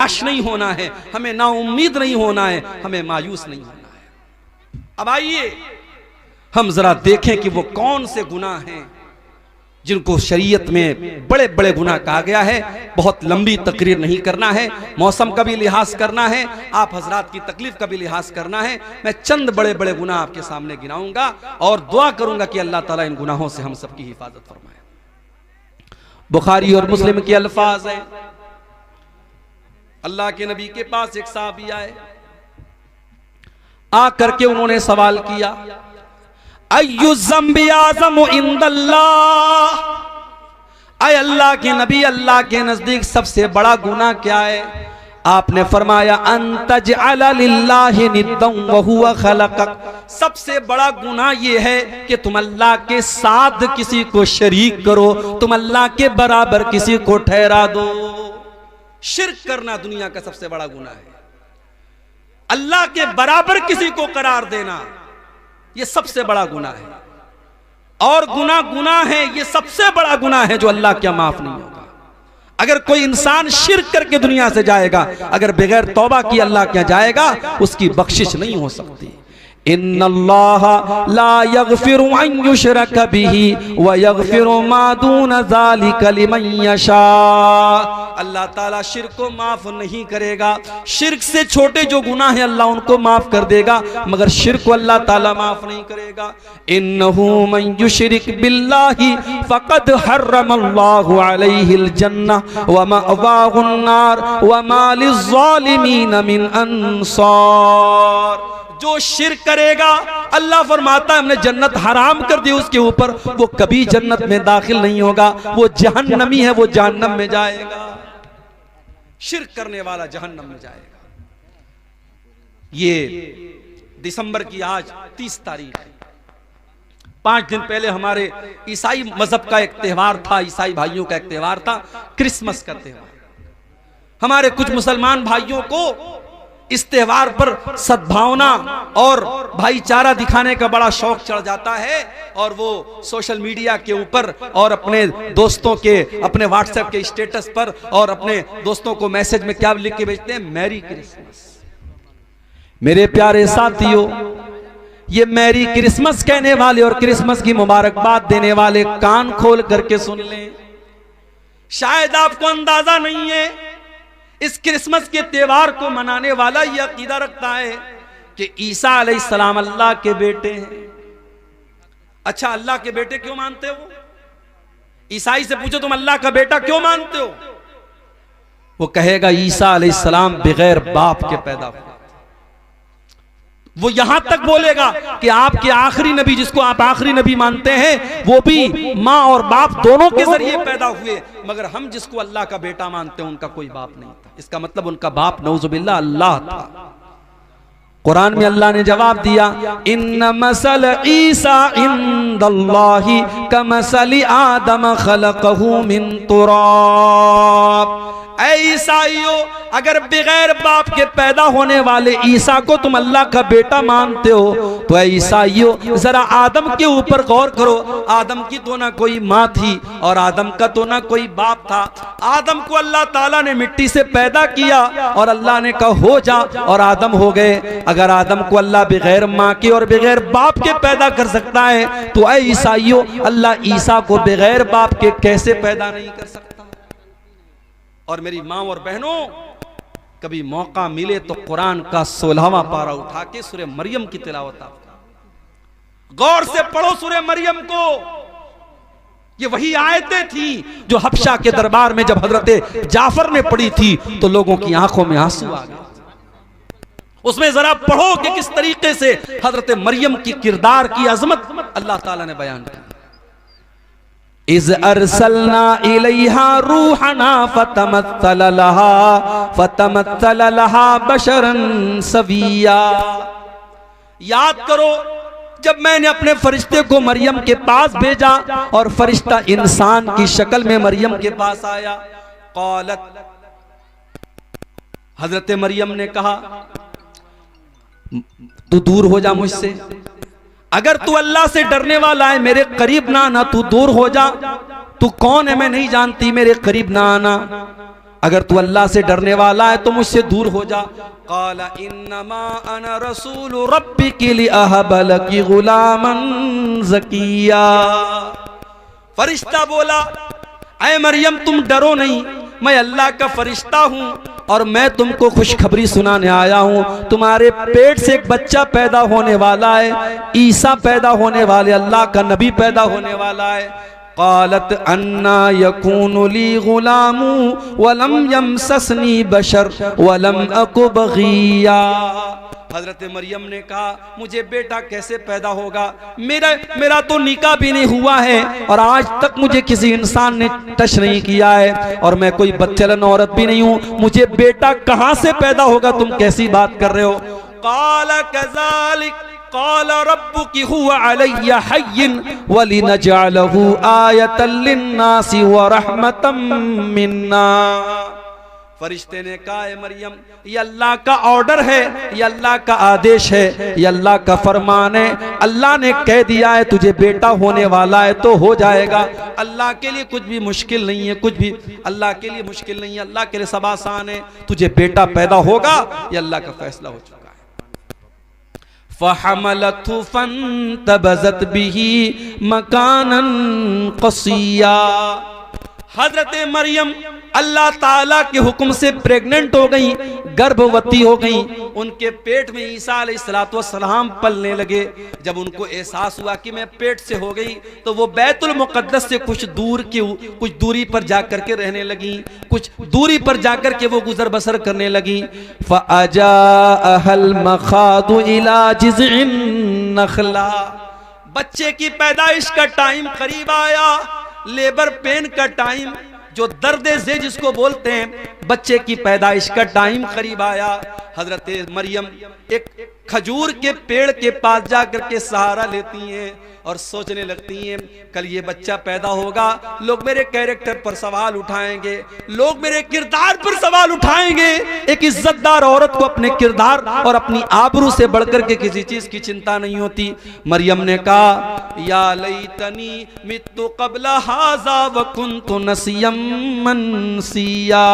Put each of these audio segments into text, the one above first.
निराश नहीं होना है, हमें नाउम्मीद नहीं होना है, हमें मायूस नहीं होना है। अब आइए हम जरा देखें कि वो कौन से गुनाह हैं जिनको शरीयत में बड़े बड़े गुनाह कहा गया है। बहुत लंबी तकरीर नहीं करना है, मौसम का भी लिहाज करना है, आप हजरात की तकलीफ का भी लिहाज करना है। मैं चंद बड़े बड़े गुनाह आपके सामने गिनाऊंगा और दुआ करूंगा कि अल्लाह ताला इन गुनाहों से हम सबकी हिफाजत फरमाए। बुखारी और मुस्लिम के अल्फाज हैं, अल्लाह के नबी के पास एक साहबी आए, आकर के उन्होंने सवाल किया, अय्यु ज़म्बि आज़मु इंदल्लाह, ऐ अल्लाह के नबी, अल्लाह के नजदीक सबसे बड़ा गुनाह क्या है? आपने फरमाया, अंतजअल लिल्लाहि निद्दन व हुवा खलक़क, सबसे बड़ा गुनाह यह है कि तुम अल्लाह के साथ किसी को शरीक करो, तुम अल्लाह के बराबर किसी को ठहरा दो। शिर्क करना दुनिया का सबसे बड़ा गुनाह है। अल्लाह के बराबर किसी को करार देना ये सबसे बड़ा गुनाह है। और गुनाह है, ये सबसे बड़ा गुनाह है जो अल्लाह क्या माफ नहीं होगा। अगर कोई इंसान शिर्क करके दुनिया से जाएगा, अगर बगैर तौबा की अल्लाह क्या जाएगा, उसकी बख्शिश नहीं हो सकती। इन्नल्लाह ला यगफिरु अन युशरक बिही व यगफिरु मा दून ज़ालिका लिमन यशा, अल्लाह ताला शिर्क को माफ नहीं करेगा। शिर्क से छोटे जो गुनाह है अल्लाह उनको माफ कर देगा, मगर शिर्क को अल्लाह ताला माफ नहीं करेगा। इन्नहु मन युशरिक बिल्लाहि फक़द हर्रमल्लाहु अलैहिल जन्नह व मअवाहुन नार व मा लिज़्ज़ालिमीन मिन अंसार, जो शिर्क करेगा अल्लाह फरमाता है हमने जन्नत हराम कर दी उसके ऊपर, वो कभी जन्नत में दाखिल नहीं होगा, वो जहन्नमी है, वो जहन्नम में जाएगा। शिर्क करने वाला जहन्नम में जाएगा। ये दिसंबर की आज 30 तारीख है। 5 दिन पहले हमारे ईसाई मजहब का एक त्यौहार था, ईसाई भाइयों का एक त्यौहार था, क्रिसमस का त्यौहार। हमारे कुछ मुसलमान भाइयों को इस त्यौहार पर सद्भावना और भाईचारा दिखाने का बड़ा शौक चढ़ जाता है, और वो सोशल मीडिया के ऊपर और अपने दोस्तों के, अपने व्हाट्सएप के स्टेटस पर और अपने दोस्तों को मैसेज में क्या लिख के भेजते हैं, मैरी क्रिसमस। मेरे प्यारे साथियों, ये मैरी क्रिसमस कहने वाले और क्रिसमस की मुबारकबाद देने वाले कान खोल करके सुन लें। शायद आपको अंदाजा नहीं है, इस क्रिसमस के त्योहार को मनाने वाला यह अकीदा रखता है कि ईसा अलैहिस्सलाम अल्लाह के बेटे हैं। अच्छा, अल्लाह के बेटे क्यों मानते हो? ईसाई से पूछो तुम अल्लाह का बेटा क्यों मानते हो, वो कहेगा ईसा अलैहिस्सलाम बगैर बाप के पैदा हुए। वो यहां तक बोलेगा कि आपके आखिरी नबी, जिसको आप आखिरी नबी मानते हैं, वो भी मां और बाप दोनों के जरिए पैदा हुए, मगर हम जिसको अल्लाह का बेटा मानते हैं उनका कोई बाप नहीं था। इसका मतलब उनका बाप नऊजुबिल्लाह अल्लाह था। कुरान में अल्लाह ने जवाब दिया, इन्न मसल ईसा इंदल्लाहि कमसली आदम खलक़हु मिन तुराब। ऐ ईसाइयों, अगर बगैर बाप के पैदा होने वाले ईसा को तुम अल्लाह का बेटा मानते हो, तो ऐ ईसाइयों जरा आदम के ऊपर गौर करो। आदम की तो ना कोई माँ थी और आदम का तो ना कोई बाप था। आदम को अल्लाह ताला ने मिट्टी से पैदा किया और अल्लाह ने कहा हो जा, और आदम हो गए। अगर आदम को अल्लाह बगैर माँ के और बगैर बाप के पैदा कर सकता है, तो ऐ ईसाइयों अल्लाह ईसा को बगैर बाप के कैसे पैदा नहीं कर सकता? और मेरी माँ और बहनों, कभी मौका मिले तो कुरान का 16वां पारा उठा के सूरह मरियम की तिलावत आप गौर से पढ़ो। सूरह मरियम को, ये वही आयतें थी जो हबशा के दरबार में जब हजरत जाफर ने पढ़ी थी तो लोगों की आंखों में आंसू आ गए। उसमें जरा पढ़ो कि किस तरीके से हजरत मरियम की किरदार की अजमत अल्लाह ताला ने बयान की। इज़ अरसलना इलैहा रूहना फतमत्तल लहा बशरन सविया। याद करो जब मैंने अपने फरिश्ते को मरियम के पास भेजा और फरिश्ता इंसान की शक्ल में मरियम के पास आया। क़ालत, हजरत मरियम ने कहा तू दूर हो जा मुझसे, अगर तू अल्लाह से डरने वाला है मेरे करीब ना आना, तू दूर हो जा। तू कौन है मैं नहीं जानती, मेरे करीब ना आना। अगर तू अल्लाह से डरने वाला है तो मुझसे दूर हो जा। क़ाला इन्नमा अना रसूल रब्बिकी लिअहब लकी गुलामन ज़किया। फरिश्ता बोला, ऐ मरियम तुम डरो नहीं, मैं अल्लाह का फरिश्ता हूँ और मैं तुमको खुशखबरी सुनाने आया हूँ। तुम्हारे पेट से एक बच्चा पैदा होने वाला है, ईसा पैदा होने वाले, अल्लाह का नबी पैदा होने वाला है। क़ालत अन्ना यकूनु ली गुलामु वलम यमससनी बशर वलम अकु बग़िया। हजरत मरियम ने कहा मुझे बेटा कैसे पैदा होगा, मेरा तो निकाह भी नहीं हुआ है और आज तक मुझे किसी इंसान ने टच नहीं किया है और मैं कोई बच्चलन औरत भी नहीं हूँ, मुझे बेटा कहाँ से पैदा होगा, तुम कैसी बात कर रहे हो। क़ाल कज़ालिक क़ाल रब्बुकी हुवा अलय्या हय्यिन वलिनजअलहु आयतन लिन्नासि व रहमतम मिन्ना। फरिश्ते ने कहा है मरियम ये अल्लाह का ऑर्डर है, ये अल्लाह का आदेश है, ये अल्लाह का फरमान है। अल्लाह ने कह दिया है तुझे बेटा होने वाला है तो हो जाएगा। अल्लाह के लिए कुछ भी मुश्किल नहीं है, कुछ भी अल्लाह के लिए मुश्किल नहीं है, अल्लाह के लिए सब आसान है। तुझे बेटा पैदा होगा, ये अल्लाह का फैसला हो चुका है। फ़हमलतहु फ़ंतबज़त बिही मकानन क़सिया। हजरत मरियम अल्लाह ताला के हुक्म से प्रेग्नेंट हो गई, गर्भवती हो गई। उनके पेट में ईसा अलैहिस्सलाम पलने लगे। जब उनको एहसास हुआ कि मैं पेट से हो गई तो वो बैतुल मुक़द्दस से कुछ दूरी पर जाकर के रहने लगी, कुछ दूरी पर जाकर के वो गुजर बसर करने लगी। फ़अजाअहल मख़ादु इला जिज़इन नख़ला। बच्चे की पैदाइश का टाइम करीब आया, लेबर पेन का टाइम, जो दर्द ज़े जिसको बोलते हैं, बच्चे की पैदाइश का टाइम करीब आया। हजरत मरियम एक खजूर के पेड़ के पास जाकर के सहारा लेती हैं और सोचने लगती हैं कल ये बच्चा पैदा होगा, लोग मेरे कैरेक्टर पर सवाल उठाएंगे, लोग मेरे किरदार पर सवाल उठाएंगे। एक इज्जतदार औरत को अपने किरदार और अपनी आबरू से बढ़कर के किसी चीज की चिंता नहीं होती। मरियम ने कहा या लैतनी मित्तु क़ब्ल हाज़ा व कुन्तु नसियम मनसिया।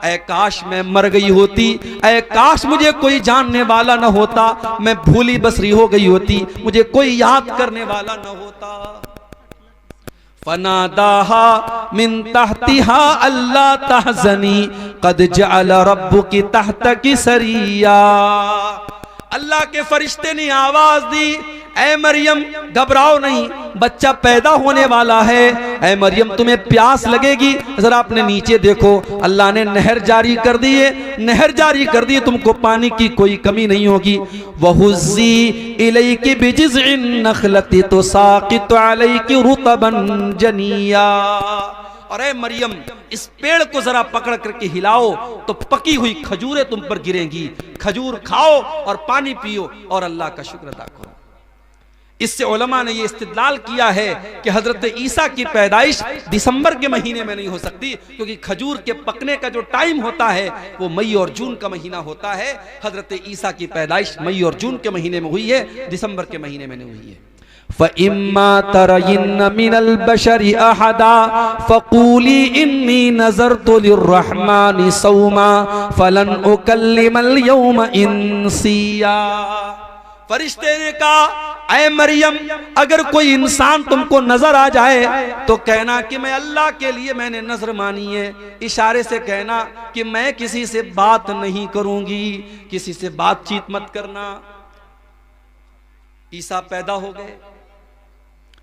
ऐ काश मैं मर गई होती, ऐ काश मुझे कोई जानने वाला न होता, मैं भूली बसरी हो गई होती, मुझे कोई याद करने वाला न होता। फनादाहा मिन तहतिहा अल्ला तहज़नी क़द जअल रब्बुकी तहतकी सरिया। अल्लाह के फरिश्ते ने आवाज दी, ऐ मरियम घबराओ नहीं, बच्चा पैदा होने वाला है। ऐ मरियम तुम्हें प्यास लगेगी, जरा अपने नीचे देखो, अल्लाह ने नहर जारी कर दी है, नहर जारी कर दी, तुमको पानी की कोई कमी नहीं होगी। वहुज़्ज़ी इलैकी बिजिज़इन नख़लति तुसाक़ितु अलैकी रुतबन जनिया। और ऐ मरियम इस पेड़ को जरा पकड़ करके हिलाओ तो पकी हुई खजूरें तुम पर गिरेंगी, खजूर खाओ और पानी पियो और अल्लाह का शुक्र अदा करो। इससे उलमा ने ये इस्तिदलाल किया है कि हजरत ईसा की पैदाइश दिसंबर के महीने में नहीं हो सकती, क्योंकि खजूर के पकने का जो टाइम होता है वो मई और जून का महीना होता है। हजरत ईसा की पैदाइश मई और जून के महीने में हुई है, दिसंबर के महीने में नहीं हुई है। फ़इम्मा तरयिन्न मिनल बशरि अहदा फ़क़ूली इन्नी नज़रतु लिर्रहमानि सौमा फ़लन उकल्लिमल यौम इंसिया। फरिश्ते ने कहा ऐ मरियम अगर कोई इंसान तुमको नजर आ जाए तो कहना कि मैं अल्लाह के लिए मैंने नजर मानी है, इशारे से कहना कि मैं किसी से बात नहीं करूंगी, किसी से बातचीत मत करना। ईसा पैदा हो गए,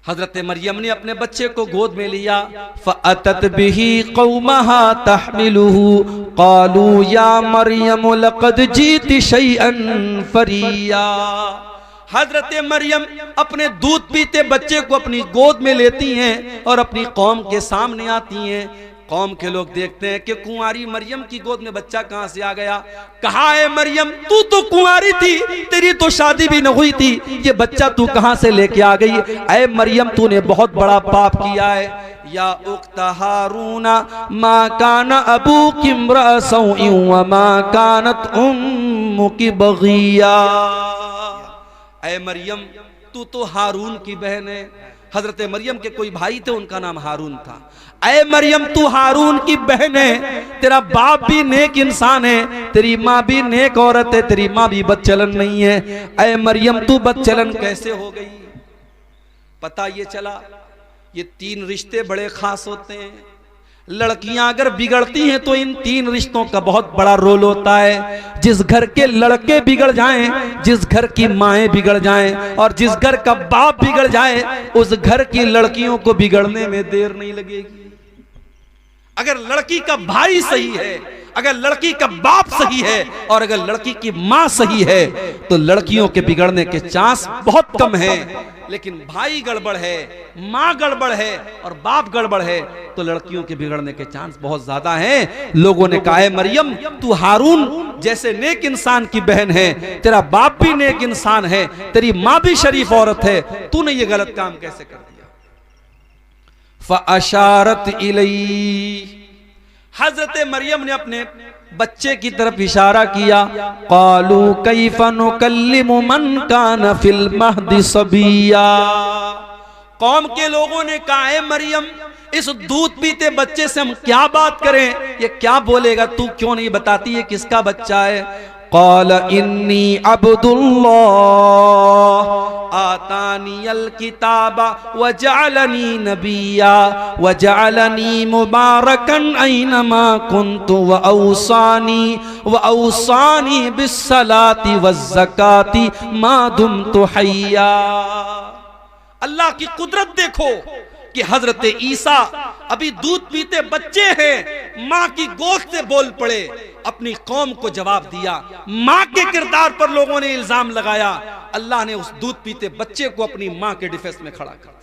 हजरत मरियम ने अपने बच्चे को गोद में लिया। फ़अतत बिही क़ौमहा तहमिलुहु क़ालू या मरियम लक़द जीति शैअन फ़रिया। हजरत मरियम अपने दूध पीते बच्चे को अपनी गोद में लेती हैं और अपनी कौम के सामने आती हैं। कौम के लोग देखते हैं कि कुंवारी मरियम की गोद में बच्चा कहां से आ गया। कहा है मरियम तू तो कुंवारी थी, तेरी तो शादी भी न हुई थी, ये बच्चा तू कहां से लेके आ गई। ऐ मरियम तूने बहुत बड़ा पाप किया है। या उख्त हारूना मा कान अबूकी इम्रा सौइन व मा कानत उम्मुकी बगिया। ऐ मरियम तू तो हारून की बहन है, हजरत मरियम के कोई भाई थे, उनका नाम हारून था। ऐ मरियम तू हारून की बहन है, तेरा बाप भी नेक इंसान है, तेरी माँ भी नेक औरत है, तेरी माँ भी बदचलन नहीं है। ऐ मरियम तू बदचलन कैसे हो गई? पता ये चला ये 3 रिश्ते बड़े खास होते हैं। लड़कियां अगर बिगड़ती हैं तो इन 3 रिश्तों का बहुत बड़ा रोल होता है। जिस घर के लड़के बिगड़ जाएं, जिस घर की माएँ बिगड़ जाएं और जिस घर का बाप बिगड़ जाए, उस घर की लड़कियों को बिगड़ने में देर नहीं लगेगी। अगर लड़की का भाई सही है, अगर लड़की का बाप सही है और अगर लड़की की माँ सही है तो लड़कियों के बिगड़ने के चांस बहुत कम हैं। लेकिन भाई गड़बड़ है, माँ गड़बड़ है और बाप गड़बड़ है तो लड़कियों के बिगड़ने के चांस बहुत ज्यादा हैं। लोगों ने कहा है मरियम तू हारून जैसे नेक इंसान की बहन है, तेरा बाप भी नेक इंसान है, तेरी माँ भी शरीफ औरत है, तूने ये गलत काम कैसे कर दिया? फ़अशारत इलैहि, हजरत मरियम ने अपने बच्चे की तरफ इशारा किया। क़ालू कैफ़ नुकल्लिमु मन कान फिल महदि सबिया, कौम के लोगों ने कहा है मरियम इस दूध पीते बच्चे से हम क्या बात करें, ये क्या बोलेगा, तू क्यों नहीं बताती है किसका बच्चा है? क़ाल इन्नी अब्दुल्लाह आतानियल किताबा व जअलनी नबिया व जअलनी मुबारकन ऐनमा कुन्तु व औसानी बिस्सलाति वज़्ज़काति मा दुम्तु हय्या। अल्लाह की कुदरत देखो कि हजरत ईसा अभी दूध पीते बच्चे हैं, माँ की गोद से बोल पड़े, अपनी कौम को जवाब दिया। माँ के किरदार पर लोगों ने इल्जाम लगाया, अल्लाह ने उस दूध पीते बच्चे को अपनी माँ के डिफेंस में खड़ा कर दिया।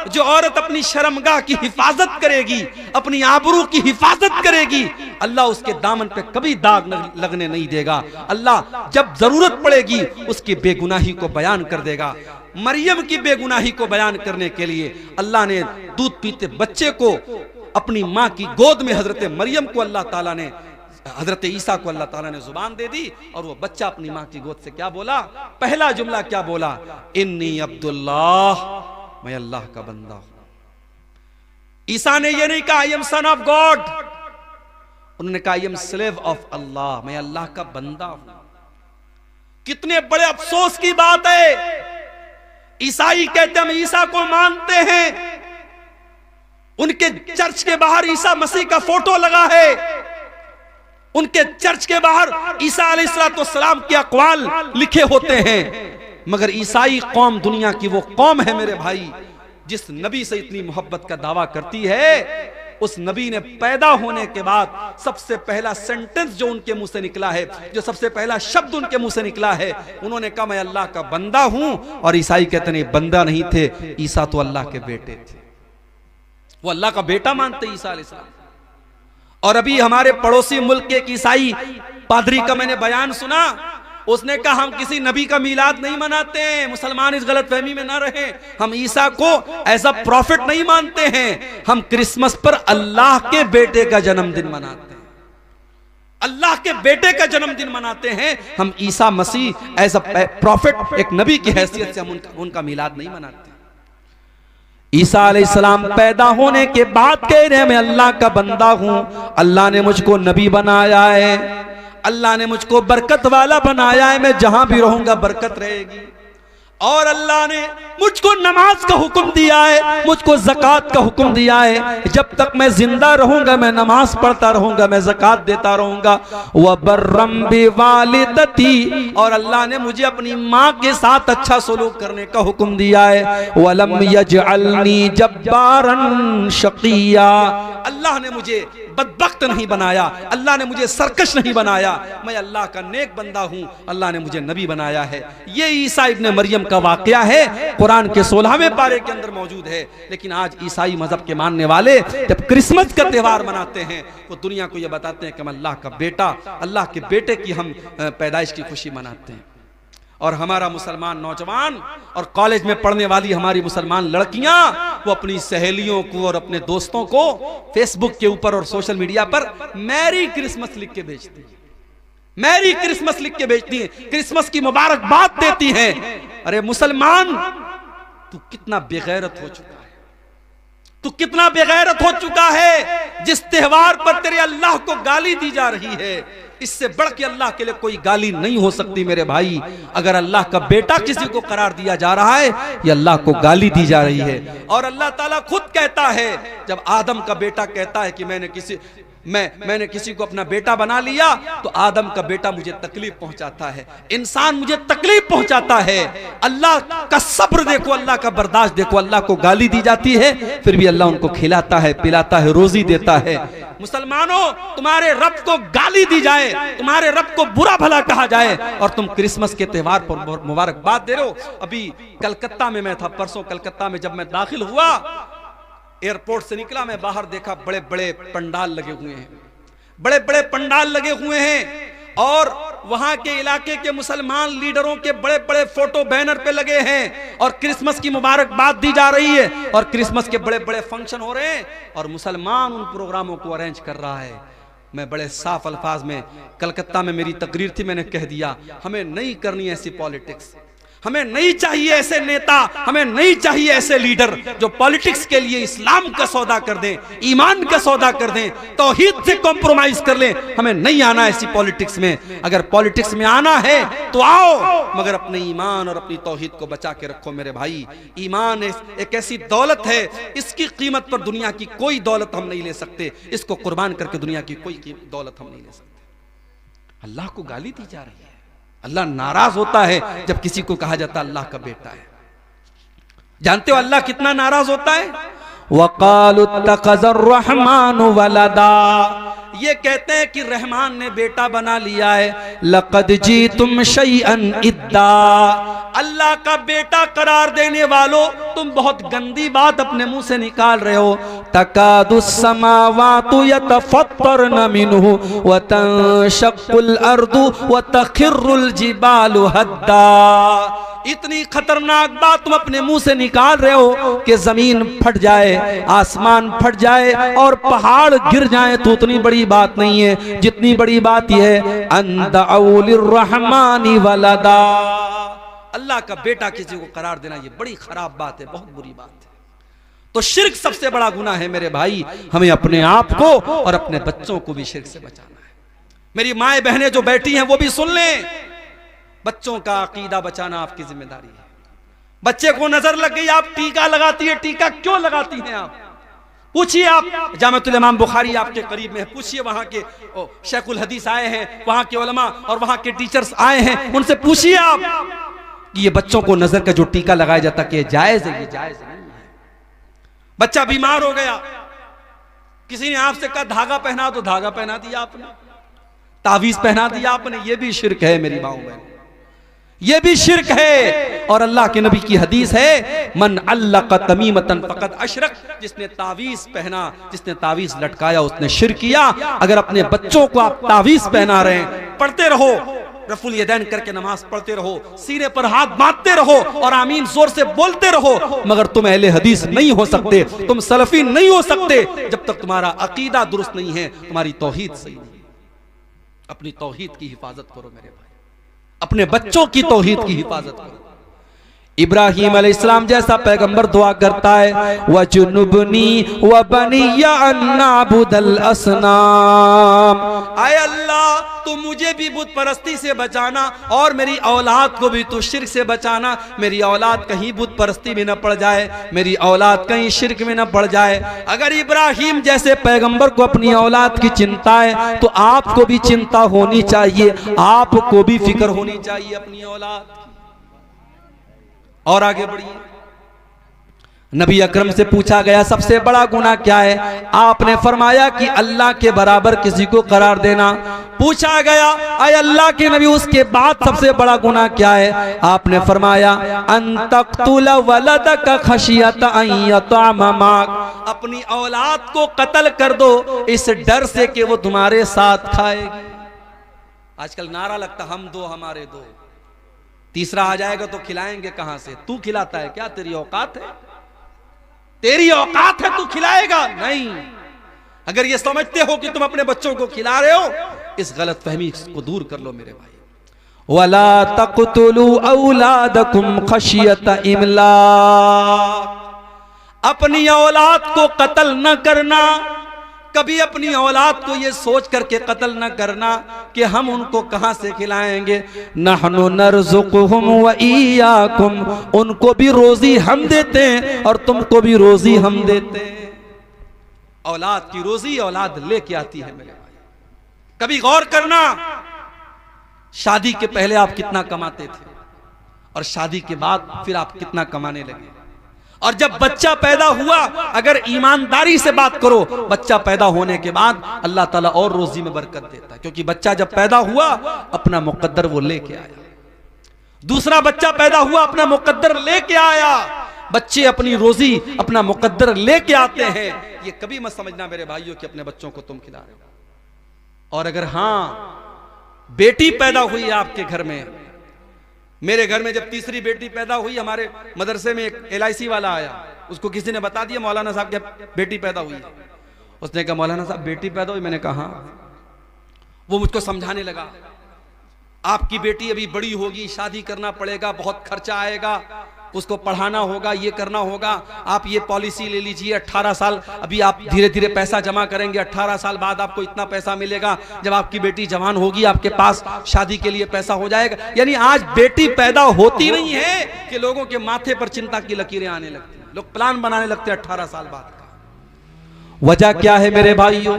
जो औरत अपनी शर्मगाह की हिफाजत करेगी, अपनी आबरू की हिफाजत करेगी, अल्लाह उसके दामन पे कभी दाग लगने नहीं देगा। अल्लाह जब जरूरत पड़ेगी उसकी बेगुनाही को बयान कर देगा। मरियम की बेगुनाही को बयान करने के लिए अल्लाह ने दूध पीते बच्चे को अपनी माँ की गोद में हजरत मरियम को अल्लाह ताला ने, हजरत ईसा को अल्लाह ताला ने जुबान दे दी और वो बच्चा अपनी माँ की गोद से क्या बोला? पहला जुमला क्या बोला? इन्नी अब्दुल्लाह, मैं अल्लाह का बंदा हूं। ईसा ने यह नहीं कहा I am son of God, उन्होंने कहा आई एम स्लेव ऑफ अल्लाह, मैं अल्लाह का बंदा हूं। कितने बड़े अफसोस की बात है। ईसाई कहते हम ईसा को मानते हैं, उनके चर्च के बाहर ईसा मसीह का फोटो लगा है, उनके चर्च के बाहर ईसा अलैहिस्सलाम के अक़वाल लिखे होते हैं। मगर ईसाई कौम दुनिया की वो कौम है मेरे भाई जिस नबी से इतनी मोहब्बत का दावा करती है। उस नबी ने पैदा होने के बाद सबसे पहला सेंटेंस जो उनके मुंह से निकला है, जो सबसे पहला शब्द उनके मुंह से निकला है, उन्होंने कहा मैं अल्लाह का बंदा हूं। और ईसाई कहते नहीं, बंदा नहीं थे, ईसा तो अल्लाह के बेटे थे, वो अल्लाह का बेटा मानते ईसा अलैहिस्सलाम। और अभी हमारे पड़ोसी मुल्क के एक ईसाई पादरी का मैंने बयान सुना, उसने कहा हम किसी नबी का मीलाद नहीं मनाते हैं, मुसलमान इस गलतफहमी में ना रहे, हम ईसा को एज अ प्रॉफिट नहीं मानते हैं, हम क्रिसमस पर अल्लाह के बेटे का जन्मदिन मनाते हैं, अल्लाह के बेटे का जन्मदिन मनाते हैं, हम Isa Masih as a profit एक नबी की हैसियत से हम उनका मीलाद नहीं मनाते। ईसा अलैहिस्सलाम पैदा होने के बाद कह रहे हैं मैं अल्लाह का बंदा हूं, अल्लाह ने मुझको नबी बनाया है, अल्लाह ने मुझको बरकत वाला बनाया है, मैं जहां भी रहूंगा बरकत रहेगी। और अल्लाह ने मुझको नमाज का हुक्म दिया है, मुझको ज़कात का हुक्म दिया है, जब तक मैं जिंदा रहूंगा मैं नमाज पढ़ता रहूंगा, मैं ज़कात देता रहूंगा। व बर्रम बिवालिदती, और अल्लाह ने मुझे अपनी माँ के साथ अच्छा सलूक करने का हुक्म दिया है। वलम यजअलनी जब्बारन शकिया, अल्लाह ने मुझे बदबख्त नहीं बनाया, अल्लाह ने मुझे सरकश नहीं बनाया, मैं अल्लाह का नेक बंदा हूं, अल्लाह ने मुझे नबी बनाया है। ये ईसा इब्ने मरियम का वाकया है, कुरान के 16वें पारे के अंदर मौजूद है। लेकिन आज ईसाई मजहब के मानने वाले जब क्रिसमस का त्यौहार मनाते हैं वो दुनिया को ये बताते हैं कि हम अल्लाह का बेटा, अल्लाह के बेटे की हम पैदाइश की खुशी मनाते हैं। और हमारा मुसलमान नौजवान और कॉलेज में पढ़ने वाली हमारी मुसलमान लड़कियां वो अपनी सहेलियों को और अपने दोस्तों को फेसबुक के ऊपर और सोशल मीडिया पर मैरी क्रिसमस लिख के भेजती हैं, मैरी क्रिसमस लिख के भेजती हैं, क्रिसमस की मुबारकबाद देती हैं। अरे मुसलमान, तू कितना बेगैरत हो चुका है, तू कितना बेगैरत हो चुका है। जिस त्योहार पर तेरे अल्लाह को गाली दी जा रही है, इससे बढ़ के अल्लाह के लिए कोई गाली नहीं हो सकती मेरे भाई। अगर अल्लाह का बेटा किसी को करार दिया जा रहा है, ये अल्लाह को गाली दी जा रही है। और अल्लाह ताला खुद कहता है, जब आदम का बेटा कहता है कि मैंने किसी को अपना बेटा बना लिया, तो आदम का बेटा मुझे तकलीफ पहुंचाता है, इंसान मुझे तकलीफ पहुंचाता है। अल्लाह का सब्र देखो, अल्लाह का बर्दाश्त देखो। अल्लाह को गाली दी जाती है, फिर भी अल्लाह उनको खिलाता है, पिलाता है, रोजी देता है। मुसलमानों, तुम्हारे रब को गाली दी जाए, तुम्हारे रब को बुरा भला कहा जाए, और तुम क्रिसमस के त्योहार पर मुबारकबाद दे रहे हो। अभी कलकत्ता में मैं था, परसों कलकत्ता में जब मैं दाखिल हुआ, एयरपोर्ट से निकला, मैं बाहर देखा बड़े बड़े पंडाल लगे हुए हैं, बड़े बड़े पंडाल लगे हुए हैं, और वहां के इलाके के मुसलमान लीडरों के बड़े बड़े फोटो बैनर पे लगे हैं, और क्रिसमस की मुबारकबाद दी जा रही है, और क्रिसमस के बड़े बड़े फंक्शन हो रहे हैं, और मुसलमान उन प्रोग्रामों को अरेंज कर रहा है। मैं बड़े साफ अल्फाज में, कलकत्ता में मेरी तकरीर थी, मैंने कह दिया, हमें नहीं करनी ऐसी पॉलिटिक्स, हमें नहीं चाहिए ऐसे नेता, हमें नहीं चाहिए ऐसे लीडर जो पॉलिटिक्स के लिए इस्लाम का सौदा कर दें, ईमान का सौदा कर दें, तौहीद से कॉम्प्रोमाइज कर लें। हमें नहीं आना ऐसी पॉलिटिक्स में। अगर पॉलिटिक्स में आना है तो आओ, मगर अपने ईमान और अपनी तौहीद को बचा के रखो मेरे भाई। ईमान एक ऐसी दौलत है, इसकी कीमत पर दुनिया की कोई दौलत हम नहीं ले सकते, इसको कुर्बान करके दुनिया की कोई दौलत हम नहीं ले सकते। अल्लाह को गाली दी जा रही है, अल्लाह नाराज होता है जब किसी को कहा जाता है अल्लाह का बेटा है। जानते हो अल्लाह कितना नाराज होता है? वक़ालु इत्तख़ज़र रहमानु वलदा, ये कहते हैं कि रहमान ने बेटा बना लिया है। लक़द जीतुम शैअन इद्दा, अल्लाह का बेटा करार देने वालों, तुम बहुत गंदी बात अपने मुंह से निकाल रहे हो। तकादुस समावातु यतफ़त्तरन मिन्हु व तंशक़्क़ुल अर्दु व तख़िर्रुल जिबालु हद्दा, इतनी खतरनाक बात तुम अपने मुंह से निकाल रहे हो कि जमीन फट जाए, आसमान फट जाए और पहाड़ गिर जाए तो उतनी बड़ी बात नहीं है, जितनी बड़ी बात यह है अंदअउ लिर्रहमानि वलदा, अल्लाह का बेटा किसी को करार देना ये बड़ी खराब बात है, बहुत बुरी बात है। तो शिर्क सबसे बड़ा गुनाह है मेरे भाई। हमें अपने आप को और अपने बच्चों को भी शिर्क से बचाना है। मेरी माए बहनें जो बैठी हैं वो भी सुन लें, बच्चों का अकीदा बचाना आपकी जिम्मेदारी है। बच्चे को नजर लग गई, आप टीका लगाती है, टीका क्यों लगाती हैं आप? पूछिए, आप जामिअतुल इमाम बुखारी आपके करीब में है, पूछिए वहां के शेखुल हदीस आए हैं, वहां के उलमा और वहां के टीचर्स आए हैं, उनसे पूछिए आप कि ये बच्चों को नजर का जो टीका लगाया जाता कि जायज है, ये जायज नहीं है। बच्चा बीमार हो गया, किसी ने आपसे कहा धागा पहना, तो धागा पहना दिया आपने, तावीज पहना दिया आपने, ये भी शिर्क है मेरी माओ बहन, ये भी शिर्क है। और अल्लाह के नबी की हदीस है, मन अल्लक़ तमीमतन फ़क़द अशरक, जिसने तावीज पहना, जिसने तावीज लटकाया उसने शिर्क किया। अगर अपने बच्चों को आप तावीज पहना रहे हैं, पढ़ते रहो, रफुल यदैन करके नमाज पढ़ते रहो, सीने पर हाथ बांधते रहो और आमीन जोर से बोलते रहो, मगर तुम अहले हदीस नहीं हो सकते, तुम सलफी नहीं हो सकते जब तक तुम्हारा अकीदा दुरुस्त नहीं है, तुम्हारी तौहीद सही नहीं। अपनी तौहीद की हिफाजत करो मेरे भाई, अपने बच्चों की तौहीद की हिफाजत करो। इब्राहीम अलैहिस्सलाम जैसा पैगंबर दुआ करता है, वजुनुबनी व बनिया अन नअबुदल असनाम, आए अल्लाह तू मुझे भी बुत परस्ती से बचाना और मेरी औलाद को भी तू शिर्क से बचाना। मेरी औलाद कहीं बुत परस्ती में न पड़ जाए, मेरी औलाद कहीं शिर्क में न पड़ जाए। अगर इब्राहीम जैसे पैगंबर को अपनी औलाद की चिंता है तो आपको भी चिंता होनी चाहिए, आपको भी फिक्र होनी चाहिए अपनी औलाद की। और आगे बढ़िए, नबी अकरम से पूछा गया सबसे बड़ा गुनाह क्या है? आपने फरमाया कि अल्लाह के बराबर किसी को करार देना। पूछा गया आए अल्लाह के नबी उसके बाद सबसे बड़ा गुनाह क्या है? आपने फरमाया अन तक़्तुल वलदक खशियत अन यतअम माक, अपनी औलाद को कत्ल कर दो इस डर से कि वो तुम्हारे साथ खाएगी। आजकल नारा लगता हम दो हमारे दो, तीसरा आ जाएगा तो खिलाएंगे कहां से? तू खिलाता है क्या? तेरी औकात है? तेरी औकात है तू खिलाएगा? नहीं। अगर ये समझते हो कि तुम अपने बच्चों को खिला रहे हो, इस गलत फहमी को दूर कर लो मेरे भाई। वला तक़्तुलू औलादकुम खशियत इमलाक, अपनी औलाद को कत्ल न करना, कभी अपनी औलाद को ये सोच करके कत्ल न करना कि हम उनको कहां से खिलाएंगे। नहनु नरज़ुकुहुम व इय्याकुम, उनको भी रोजी हम देते हैं और तुमको भी रोजी हम देते हैं। औलाद की रोजी औलाद लेके आती है मेरे भाई। कभी गौर करना, शादी के पहले आप कितना कमाते थे और शादी के बाद फिर आप कितना कमाने लगे। और जब बच्चा पैदा हुआ, अगर ईमानदारी से बात करो, बच्चा पैदा होने के बाद अल्लाह ताला और रोजी में बरकत देता है, क्योंकि बच्चा जब पैदा हुआ अपना मुकद्दर वो लेके आया। दूसरा बच्चा पैदा हुआ, अपना मुकद्दर लेके आया। बच्चे अपनी रोजी अपना मुकद्दर लेके आते हैं। ये कभी मत समझना मेरे भाइयों कि अपने बच्चों को तुम खिला रहे हो। और अगर हां बेटी पैदा हुई आपके घर में, मेरे घर में जब तीसरी बेटी पैदा हुई, हमारे मदरसे में एक LIC वाला आया, उसको किसी ने बता दिया मौलाना साहब की बेटी पैदा हुई। उसने कहा मौलाना साहब बेटी पैदा हुई? मैंने कहा। वो मुझको समझाने लगा, आपकी बेटी अभी बड़ी होगी, शादी करना पड़ेगा, बहुत खर्चा आएगा, उसको पढ़ाना होगा, ये करना होगा। आप ये पॉलिसी ले लीजिए, 18 साल अभी आप धीरे धीरे पैसा जमा करेंगे, 18 साल बाद आपको इतना पैसा मिलेगा, जब आपकी बेटी जवान होगी आपके पास शादी के लिए पैसा हो जाएगा। यानी आज बेटी पैदा होती नहीं है कि लोगों के माथे पर चिंता की लकीरें आने लगती हैं, लोग प्लान बनाने लगते हैं 18 साल बाद का। वजह क्या है मेरे भाइयों?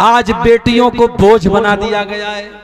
आज बेटियों को बोझ बना दिया गया है।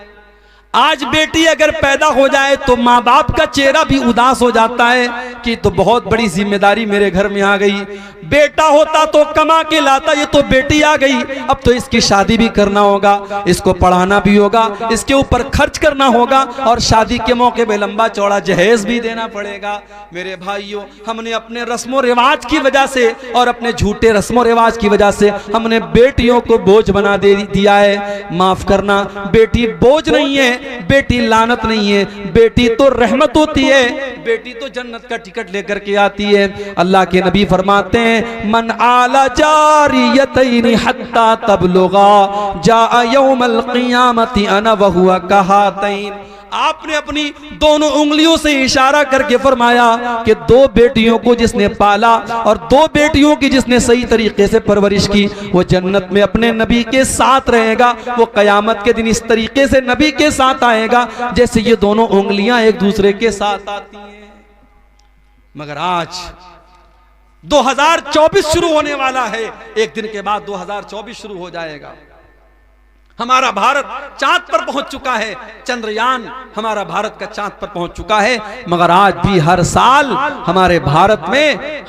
आज बेटी अगर पैदा हो जाए तो माँ बाप का चेहरा भी उदास हो जाता है कि तो बहुत बड़ी जिम्मेदारी मेरे घर में आ गई। बेटा होता तो कमा के लाता, ये तो बेटी आ गई, अब तो इसकी शादी भी करना होगा, इसको पढ़ाना भी होगा, इसके ऊपर खर्च करना होगा और शादी के मौके पे लंबा चौड़ा जहेज भी देना पड़ेगा। मेरे भाइयों, हमने अपने रस्मों रिवाज की वजह से और अपने झूठे रस्मों रिवाज की वजह से हमने बेटियों को बोझ बना दिया है। माफ करना, बेटी बोझ नहीं है, बेटी लानत नहीं है, बेटी तो रहमत होती है, बेटी तो जन्नत का टिकट लेकर के आती है। अल्लाह के नबी फरमाते हैं मन आला जारियतैनि हत्ता तबलुगा जा यौमल क़ियामति अना व हुवा कहातैन। आपने अपनी दोनों उंगलियों से इशारा करके फरमाया कि दो बेटियों को जिसने पाला और दो बेटियों की जिसने सही तरीके से परवरिश की, वो जन्नत में अपने नबी के साथ रहेगा। वो कयामत के दिन इस तरीके से नबी के साथ आएगा जैसे ये दोनों उंगलियां एक दूसरे के साथ आती हैं। मगर आज 2024 शुरू होने वाला है, एक दिन के बाद 2024 शुरू हो जाएगा। हमारा भारत चांद पर पहुंच चुका है, चंद्रयान हमारा भारत का चांद पर पहुंच चुका है। मगर आज भी हर साल हमारे भारत में